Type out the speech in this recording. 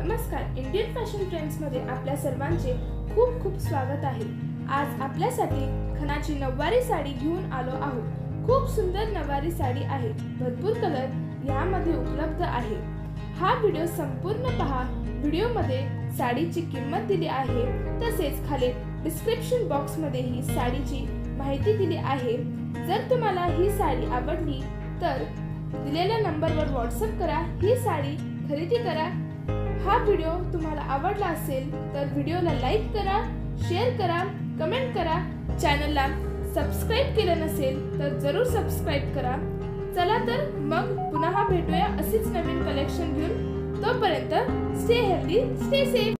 नमस्कार, Indian fashion trends मध्ये आपल्या सर्वांचे खूप खूप स्वागत आहे। आज आपल्यासाठी खणाची नऊवारी साडी घेऊन आलो आहोत। खूप सुंदर नऊवारी साडी आहे, भरपूर कलर यामध्ये उपलब्ध आहे। हा व्हिडिओ संपूर्ण पहा। व्हिडिओमध्ये साडीची किंमत दिली आहे, तसेच खाली डिस्क्रिप्शन बॉक्स मध्ये ही साडीची माहिती दिली आहे। जर तुम्हाला ही साडी आवडली तर दिलेल्या नंबरवर व्हॉट्सअप करा, ही साडी खरेदी करा। हा व्हिडिओ तुम्हाला आवडला असेल तर व्हिडिओला लाईक करा, शेअर करा, कमेंट करा। चॅनलला सबस्क्राइब केलं नसेल तर जरूर सबस्क्राइब करा। चला तर मग पुन्हा भेटूया असेच नवीन कलेक्शन घेऊन। तोपर्यंत स्टे हेल्दी, स्टे सेफ।